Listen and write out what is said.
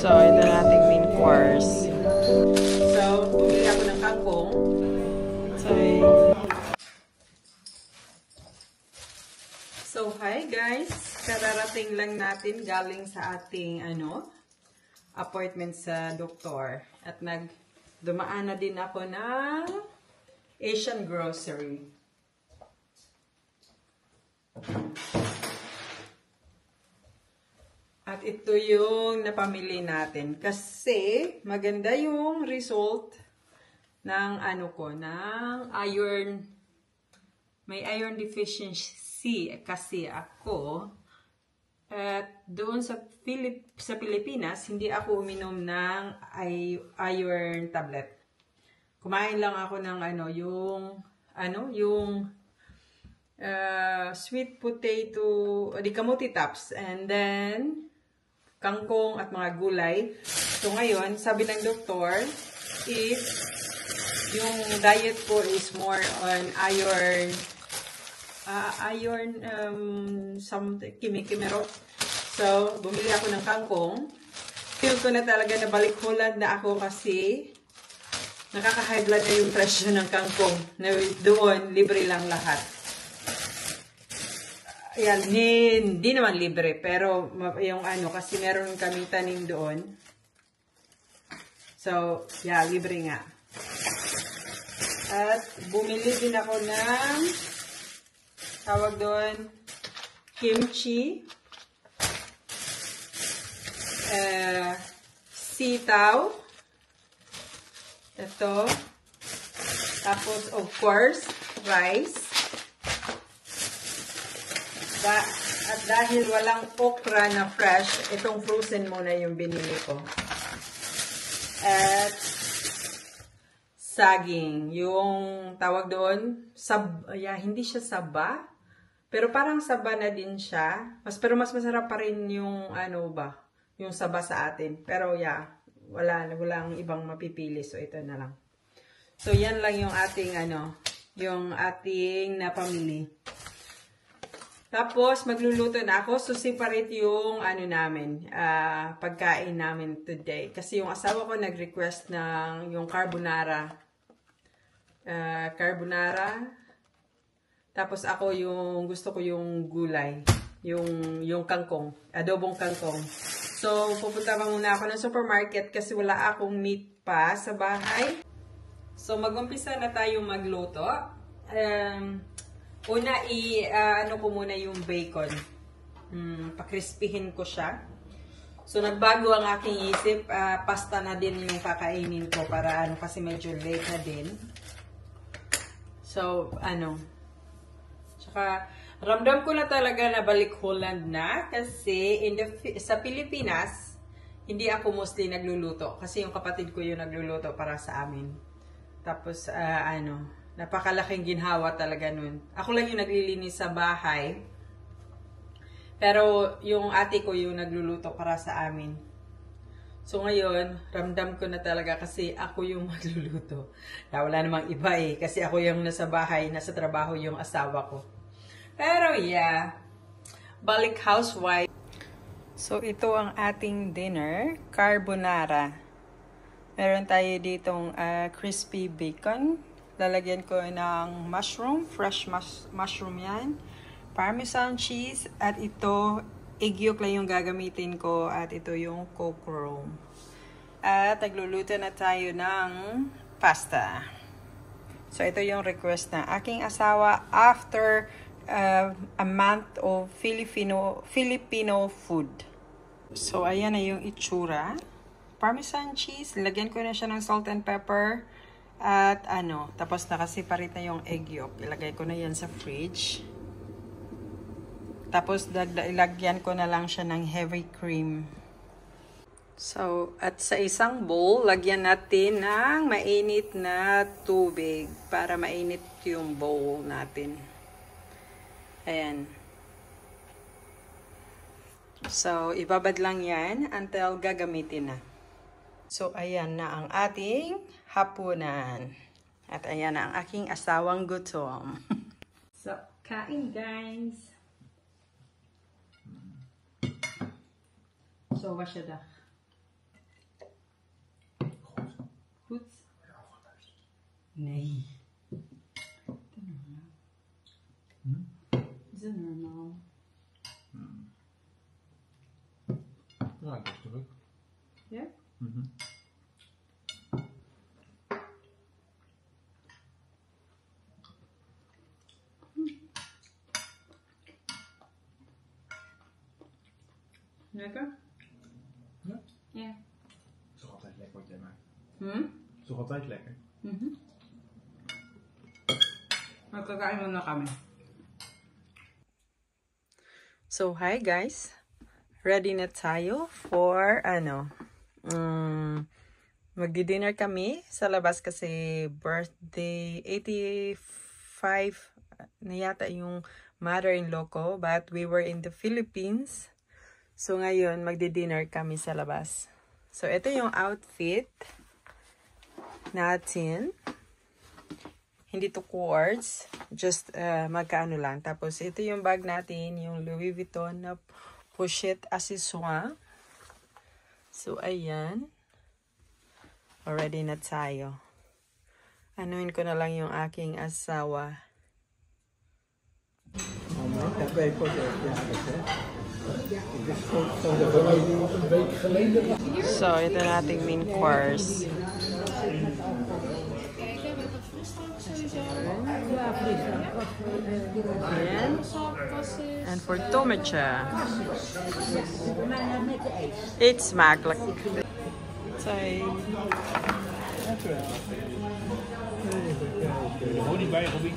So, ito na ating main course. So, bumili ako ng kangkong. So, hi guys! Kararating lang natin galing sa ating appointment sa doktor. At dumaan na din ako ng Asian grocery. At ito yung napamili natin. Kasi maganda yung result ng ng iron. May iron deficiency kasi ako. At doon sa Pilipinas, hindi ako uminom ng iron tablet. Kumain lang ako ng sweet potato, di kamuti tops, and then kangkong at mga gulay. So ngayon, sabi ng doktor, is yung diet ko is more on something, kimikimero. So, bumili ako ng kangkong. Feel ko na talaga na balik Holland na ako kasi nakaka-high blood na yung presyo ng kangkong. Doon, libre lang lahat. Ayan, hindi naman libre, pero yung kasi meron kami tanim doon. So, yeah, libre nga. At bumili din ako ng tawag doon kimchi, sitaw, ito, tapos of course, rice. At dahil walang okra na fresh, itong frozen muna yung binili ko. At saging, yung tawag doon, hindi siya saba, pero parang saba na din siya. Pero mas masarap pa rin yung yung saba sa atin. Pero yeah, walang ibang mapipili, so ito na lang. So yan lang yung ating yung ating napamili. Tapos, magluluto na ako. So, separate yung namin, pagkain namin today. Kasi yung asawa ko nag-request ng yung carbonara. Tapos ako gusto ko yung gulay. Yung kangkong. Adobong kangkong. So, pupunta pa muna ako ng supermarket kasi wala akong meat pa sa bahay. So, mag-umpisa na tayong magluto. Una, ko muna yung bacon. Pakrispihin ko siya. So, nagbago ang aking isip. Pasta na din yung kakainin ko para kasi medyo late na din. So, Tsaka, ramdam ko na talaga na balik Holland na kasi sa Pilipinas, hindi ako mostly nagluluto. Kasi yung kapatid ko yung nagluluto para sa amin. Tapos, napakalaking ginhawa talaga nun. Ako lang yung naglilinis sa bahay. Pero yung ate ko yung nagluluto para sa amin. So ngayon, ramdam ko na talaga kasi ako yung magluluto. Wala namang iba kasi ako yung nasa bahay, nasa trabaho yung asawa ko. Pero yeah, balik housewife. So ito ang ating dinner, carbonara. Meron tayo ditong crispy bacon. Lalagyan ko ng mushroom, fresh mushroom yan. Parmesan cheese, at ito, egg yolk lang yung gagamitin ko, at ito yung cockroach. At nagluluto na tayo ng pasta. So, ito yung request na aking asawa after a month of Filipino food. So, ayan na yung itsura. Parmesan cheese, lagyan ko na siya ng salt and pepper. At tapos nakasiparit na yung egg yolk. Ilagay ko na yan sa fridge. Tapos ilagyan ko na lang siya ng heavy cream. So, at sa isang bowl, lagyan natin ng mainit na tubig para mainit yung bowl natin. Ayan. So, ibabad lang yan until gagamitin na. So, ayan na ang ating hapunan. At ayan na ang aking asawang gutom. So, kain guys. So, wasya da. Goed? Nee. Is het normaal? Ja, dat is druk. Ja? Lekker? Ja? Ja. Het is toch altijd lekker wat jij maakt. Het is toch altijd lekker. Magkakain na kami. So, hi guys. Ready na tayo for, magdi-dinner kami sa labas kasi birthday 85 na yata yung mother-in-law ko, but we were in the Philippines. So, ngayon, magdi-dinner kami sa labas. So, ito yung outfit natin. Hindi to quartz. Just, magkaano lang. Tapos, ito yung bag natin, yung Louis Vuitton na pochette accessoire. So, ayan. Already na tayo. Anuhin ko na lang yung aking asawa. So, ito na ating main course. Ayan. En voor Tommetje. Eet smakelijk. Zij. Hoor niet bij, Robbie.